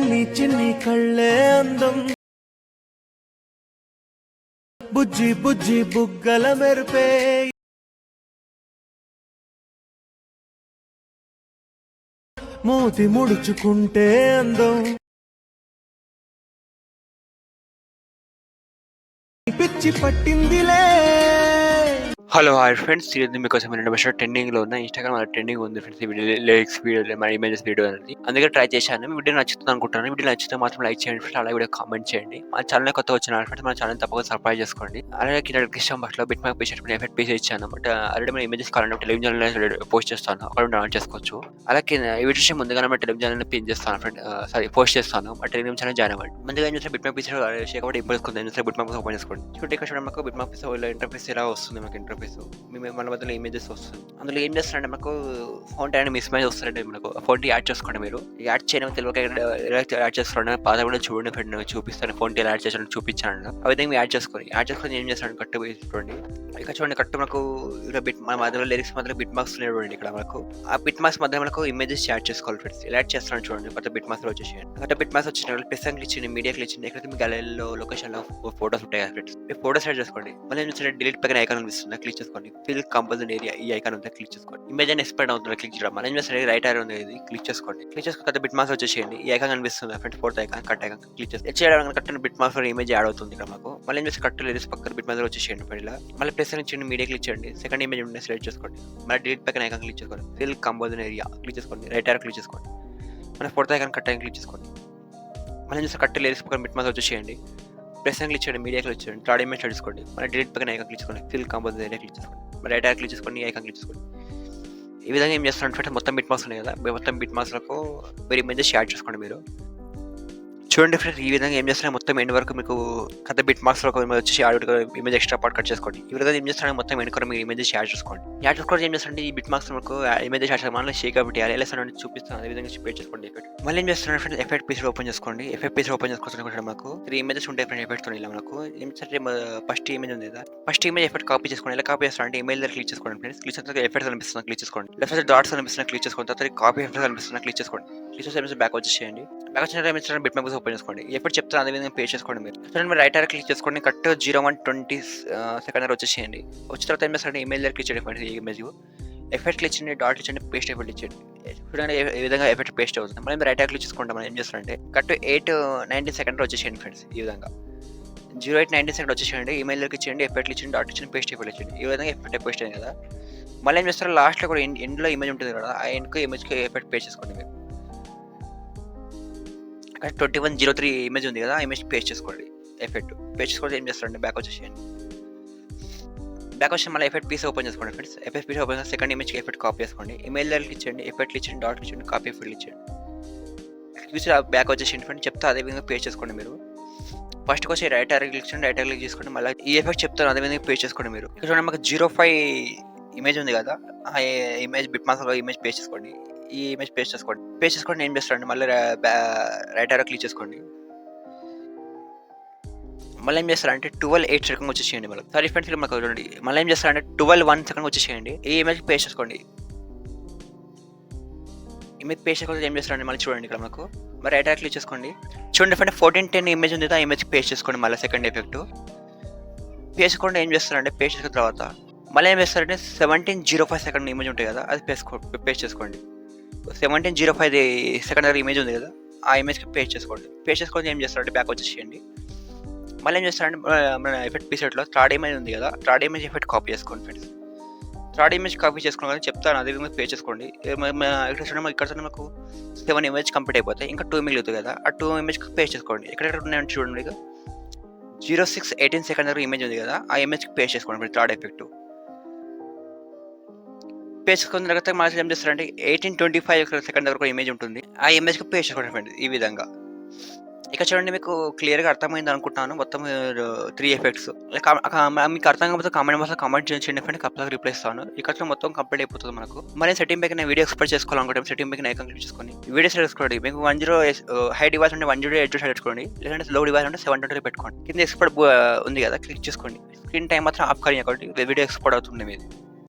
చిన్ని చిన్ని కళ్ళే అందం బుజ్జి బుజ్జి బుగ్గల మెరుపే మూతి ముడుచుకుంటే అందం పిచ్చి పట్టిందిలే. హలో హాయ్ ఫ్రెండ్స్, ఇది మీకోసం ట్రెండింగ్ లో ఉన్న ఇన్స్టాగ్రామ్ ట్రెండింగ్ ఉంది ఫ్రెండ్స్. ఈ వీడియో లిరిక్స్ వీడియో మన ఇమేజెస్ వీడియో అనేది అందుకే ట్రై చేశాను. వీడియో నచ్చుతుంది అనుకుంటున్నాను. వీడియో నచ్చితే మాత్రం లైక్ చేయండి ఫ్రెండ్స్, అలాగే వీడియో కామెంట్ చేయండి. మన ఛానల్ కొత్త వచ్చిన ఫ్రెండ్స్ మన ఛానల్ తప్పకుండా సబ్స్క్రైబ్ చేసుకోండి. అలాగే కింద డిస్క్రిప్షన్ బాక్స్ లో bit mark page effect page ఇచ్చాను. బట్ ఆల్రెడీ మన ఇమేజెస్ కావాలంటే టెలివిజన్ పోస్ట్ చేస్తాను, అక్కడ డౌన్లోడ్ చేసుకోవచ్చు. అలాగే ఈ వీడియో ముందుగా మన టెలివిజన్ పిన్ చేస్తాను ఫ్రెండ్, పోస్ట్ చేస్తాను. మా టెలివిజన్ ఛానల్ జాయిన్ అవ్వండి. ముందుగా ఏం చేస్తే బిట్ మార్క్ పేజ్ కాబట్టి ఇంపోజ్ బిట్ మార్క్ ఓపెన్ చేసుకోండి. చూడండి ఇక్కడ చూడండి, మాకు బిట్ మార్క్ ఇంటర్ఫేస్ ఎలా వస్తుంది. మాకు ఇంటర్ఫేస్ మన మధ్యలో ఇమేజెస్ వస్తుంది. అందులో ఏం చేస్తారంటే మనకు ఫౌంట్ అండ్ మిస్ మ్యాచ్ వస్తారంటే మనకు ఫౌంట్ యాడ్ చేసుకోండి. మీరు యాడ్ చేయడం తెలియక యాడ్ చేసుకోండి. పాత కూడా చూడండి ఫ్రెండ్, చూపిస్తాను ఫౌంట్ ఎలా యాడ్ చేసాను చూపించాను. ఆ విధంగా యాడ్ చేసుకొని ఏం చేస్తాను కట్టు చూడండి. ఇక్కడ చూడండి కట్టు మనకు ఇక్కడ మన మధ్యలో లిరిక్స్ మధ్యలో బిట్ మార్క్స్ ఉన్నాయి చూడండి. ఇక్కడ మనకు ఆ బిట్ మార్క్స్ మధ్య మనకు ఇమేజెస్ యాడ్ చేసుకోవాలి ఫ్రెండ్స్. ఎలా యాడ్ చేస్తాను చూడండి. కొత్త బిట్ మార్క్స్ వచ్చేసి కొత్త బిట్ మార్క్స్ వచ్చిన ప్లస్ అండ్ ఇచ్చింది, మీడియా క్లిక్ ఇచ్చింది. ఎక్కడైతే మీ గ్యాలరీలో లొకేషన్ లో ఫోటోస్ ఉంటాయి కదా ఫ్రెండ్స్, మీ ఫోటోస్ యాడ్ చేసుకోండి. మళ్ళీ ఏం చేస్తే డిలీట్ పక్కన ఐకాన్ కనిపిస్తుంది, క్లిక్ చేసుకోండి. ఫిల్ కంపోజిషన్ ఏరియా ఈ ఐకాన్ ఉంటే క్లిక్ చేసుకోండి. ఇమేజ్ అని ఎక్స్పాండ్ అవుతుంది, క్లిక్ చేయడం. మళ్ళీ ఏం చేస్తే రైట్ ఆర్ ఉంది, ఇది క్లిక్ చేసుకోండి. క్లిక్ చేసుకుని కొత్త బిట్ మార్క్స్ వచ్చేసేయండి. ఈ ఐకాన్ కనిపిస్తుంది friends, fourth icon cut icon click చేసి చేయడం కట్టిన బిట్ మార్క్స్ ఇమేజ్ యాడ్ అవుతుంది ఇక్కడ మాకు. మళ్ళీ ఏం చేస్తే కట్ లిరిక్స్ పక్కన బిట్ మార్క్స్ వచ్చేసేయండి. ఇలా మళ్ళీ ప్లస్ అని ఇచ్చిండి, మీడియా క్లిక్ చేయండి. సెకండ్ ఇమేజ్ ఉంటే సెలెక్ట్ చేసుకోండి. మళ్ళీ డిలీట్ పక్కన ఐకాన్ క్లిక్ చేసుకోండి. ఫిల్ కంపోజిషన్ ఏరియా క్లిక్ చేసుకోండి. రైట్ ఆర్ క్లిక్ చేసుకోండి. మళ్ళీ fourth icon cut icon click చేసుకోండి. మళ్ళీ చూస్తే కట్ లిరిక్స్ పక్కన బిట్ మార్క్స్ వచ్చేసేయండి. ప్లస్ అని క్లిక్ చేయండి, మీడియా క్లిక్ చేయండి. థర్డ్ ఇమేజ్ తీసుకోండి. మళ్ళీ డిలీట్ పక్కన ఐకాన్ క్లిక్ చేసుకోండి. ఫిల్ కంపోజిషన్ ఏరియా క్లిక్ చేసుకోండి. మళ్ళీ రైట్ ఆర్ క్లిక్ చేసుకోండి, ఐకాన్ క్లిక్ చేసుకోండి. ఈ విధంగా ఏం చేస్తారంటే మొత్తం బిట్ మార్క్స్ ఉన్నాయి కదా, మొత్తం బిట్ మార్క్స్లకు మీరు ఇమేజెస్ యాడ్ చేసుకోండి. మీరు చూడండి ఫ్రెండ్స్, ఈ విధంగా ఏం చేస్తారో మొత్తం ఎండ్ వరకు మీకు కథ బిట్ మార్క్స్ లో వచ్చేసి ఇమేజ్ ఎక్స్ట్రా పార్ట్ కట్ చేసుకోండి. ఈ విధంగా ఏం చేస్తారో మొత్తం ఎండ్ కూడా మీరు ఇమేజెస్ యాడ్ చేసుకోండి. యాడ్ చేసుకోవడం ఏం చేస్తారంటే ఈ బిట్ మార్క్స్ మనకు ఇమేజెస్ యాడ్ చేసుకోవాలి. మళ్ళీ షేక్ అప్ ఎలా చూపిస్తాను, అదే విధంగా పేస్ట్ చేసుకోండి. మళ్ళీ ఏం చేస్తున్నారు ఫ్రెండ్స్, ఎఫెక్ట్ పీస్ ఓపెన్ చేసుకోండి. ఎఫెక్ట్ పీస్ ఓపెన్ చేసుకోవచ్చు. మనకు 3 ఇమేజెస్ ఉంటాయి ఫ్రెండ్స్ ఎఫెక్ట్తో. ఇలా మనకు ఏం చేస్తే ఫస్ట్ ఇమేజ్ ఉంది కదా, ఫస్ట్ ఇమేజ్ ఎఫెక్ట్ కాపీ చేసుకోండి. ఎలా కాపీ చేస్తారంటే ఇమేజ్ దగ్గర క్లిక్ చేసుకోండి ఫ్రెండ్స్. క్లిక్ చేస్తే ఎఫెక్ట్స్ కనిపిస్తుంది, క్లిక్ చేసుకోండి. లెఫ్ట్ సైడ్ డాట్స్ కనిపిస్తున్నా క్లిక్ చేసుకోండి. తర్వాత కాపీ ఎఫెక్ట్స్ కనిపిస్తున్నా క్లిక్ చేసుకోండి. క్లిక్ చేస్తే బ్యాక్ వచ్చేసేయండి. బ్యాక్ వచ్చిన బిట్ మార్క్స్ ఓపెన్ చేసుకోండి. ఎఫెక్ట్ చెప్తాను అదే విధంగా పేస్ట్ చేసుకోండి. మీరు రైట్ ఆర్ క్లిక్ చేసుకోండి. కట్ 0120 సెకండ్ వచ్చేసేయండి. వచ్చిన తర్వాత ఏం చేస్తారంటే ఇమేజ్ దగ్గర క్లిక్ చేయండి. ఇమేజ్ ఎఫెక్ట్ క్లిక్ చేయండి, డాట్ ఇచ్చండి, పేస్ట్ ఎఫెక్ట్ ఇచ్చేయండి. చూడండి ఏ విధంగా ఎఫెక్ట్ పేస్ట్ అవుతుంది. మనం రైట్ ఆర్ క్లిక్ చేసుకుంటాం. మనం ఏం చేస్తారంటే కట్ 8:19 సెకండ్ వచ్చేసేయండి ఫ్రెండ్స్. ఈ విధంగా 08:19 సెకండ్ వచ్చేసేయండి. ఇమేజ్ దగ్గర ఇచ్చేయండి, ఎఫెక్ట్ ఇచ్చింది, డాట్ ఇచ్చింది, పేస్ట్ ఎఫెక్ట్ ఇచ్చేయండి. ఈ విధంగా ఎఫెక్ట్ పేస్ట్ అయింది కదా. మళ్ళీ ఏం చేస్తారు లాస్ట్లో కూడా ఎండ్లో ఇమేజ్ ఉంటుంది కదా, ఆ ఎండ్కి ఇమేజ్కి ఎఫెక్ట్ పేస్ట్ చేసుకోండి. మీరు అక్కడ 2103 ఇమేజ్ ఉంది కదా, ఆ ఇమేజ్ పేస్ట్ చేసుకోండి. ఎఫెక్ట్ పేస్ట్ చేసుకుంటే ఏం చేస్తారంటే బ్యాక్ వచ్చేసేయండి. బ్యాక్ వచ్చి మళ్ళీ ఎఫెక్ట్ పీస్ ఓపెన్ చేసుకోండి ఫ్రెండ్స్. ఎఫెక్ట్ పీస్ ఓపెన్ చేసి సెకండ్ ఇమేజ్కి ఎఫెక్ట్ కాపీ చేసుకోండి. ఇమేజ్ దగ్గరికి ఇచ్చేయండి, ఎఫెక్ట్ ఇచ్చేయండి, డాట్ ఇచ్చేయండి, కాపీ ఎఫెక్ట్ ఇచ్చేయండి. చూసి బ్యాక్ వచ్చేసేయండి ఫ్రెండ్స్. చెప్తే అదే విధంగా పేస్ట్ చేసుకోండి. మీరు ఫస్ట్కి వచ్చి రైట్ ఆర్ క్లిక్ చేయండి, రైట్ ఆర్ క్లిక్ చేసుకోండి. మళ్ళీ ఈ ఎఫెక్ట్ చెప్తాను అదే విధంగా పేస్ట్ చేసుకోండి. మీరు ఇక్కడ చూడండి మాకు 05 ఇమేజ్ ఉంది కదా, ఆ image bit marks image paste చేసుకోండి. ఈ ఇమేజ్ పేస్ట్ చేసుకోండి. ఏం చేస్తారండి మళ్ళీ రైట్ ఆర్ క్లిక్ చేసుకోండి. మళ్ళీ ఏం చేస్తారంటే 12:08 సెకండ్ వచ్చేసేయండి. మళ్ళీ సారీ ఫ్రెండ్స్, మాకు చూడండి మళ్ళీ ఏం చేస్తారంటే 12:01 సెకండ్ వచ్చేసేయండి. ఈ ఇమేజ్ పేస్ట్ చేసుకోండి. ఇమేజ్ పేస్ట్ చేసుకుంటే ఏం చేస్తారండి మళ్ళీ చూడండి ఇక్కడ మనకు మరి రైట్ ఆర్ క్లిక్ చేసుకోండి. చూడండి ఫ్రెండ్ 14:10 ఇమేజ్ ఉంది, ఆ ఇమేజ్ పేస్ట్ చేసుకోండి. మళ్ళీ సెకండ్ ఎఫెక్ట్ పేస్ట్ చేసుకోండి. ఏం చేస్తారంటే పేస్ట్ చేసుకున్న తర్వాత మళ్ళీ ఏం చేస్తారంటే 17:05 సెకండ్ ఇమేజ్ ఉంటుంది కదా, అది పేస్ట్ చేసుకోండి. 17:05 సెకండ్ దగ్గర ఇమేజ్ ఉంది కదా, ఆ ఇమేజ్కి పేస్ట్ చేసుకొని ఏం చేస్తారంటే బ్యాక్ వచ్చేసేయండి. మళ్ళీ ఏం చేస్తారంటే మన ఎఫెక్ట్ పీసెట్లో థర్డ్ ఇమేజ్ ఉంది కదా, థర్డ్ ఇమేజ్ ఎఫెక్ట్ కాపీ చేసుకోండి ఫ్రెండ్స్. థర్డ్ ఇమేజ్ కాపీ చేసుకోండి కానీ చెప్తాను అదే విధంగా పేస్ట్ చేసుకోండి. ఇక్కడ చూడండి ఇక్కడ మనకు 7 ఇమేజ్ కంప్లీట్ అయిపోతాయి. ఇంకా 2 మిగులుతుంది కదా, ఆ 2 ఇమేజ్కి పేస్ట్ చేసుకోండి. ఎక్కడెక్కడ ఉన్నాయంటే చూడండి, ఇక 06:18 సెకండ్ దగ్గర ఇమేజ్ ఉంది కదా, ఆ ఇమేజ్కి పేస్ట్ చేసుకోండి. థర్డ్ ఎఫెక్ట్ పేస్ట్ చేసుకున్న తర్వాత మళ్ళీ ఏం చేస్తారంటే 18:25 సెకండ్ దగ్గర ఒక ఇమేజ్ ఉంటుంది, ఆ ఇమేజ్కి పేస్ట్ చేసుకోండి ఫ్రెండ్. ఈ విధంగా ఇక్కడ చూడండి మీకు క్లియర్గా అర్థమైంది అనుకుంటున్నాను. మొత్తం 3 ఎఫెక్ట్స్. మీకు అర్థం కాకపోతే కామెంట్ బాక్స్లో కామెంట్ చేయండి ఫ్రెండ్, కప్లకి రిప్లై ఇస్తాను. ఇక్కడ మొత్తం కంప్లీట్ అయిపోతుంది మనకు. మరి సెట్టింగ్ పైకి వీడియో ఎక్స్పోర్ట్ చేసుకోవాలనుకుంటే సెట్టింగ్ పైకి ఐకాన్ క్లిక్ చేసుకొని వీడియో సెట్ చేసుకోండి. మీకు 10 హై డివైస్ అంటే 108 సెట్ చేసుకోండి, లేదంటే లో డివైస్ అంటే 720 పెట్టుకోండి. కింద ఎక్స్పోర్ట్ ఉంది కదా, క్లిక్ చేసుకోండి. స్క్రీన్ టైం మాత్రం ఆఫ్ కానీ వీడియో ఎక్స్పోర్ట్ అవుతుంది మీది.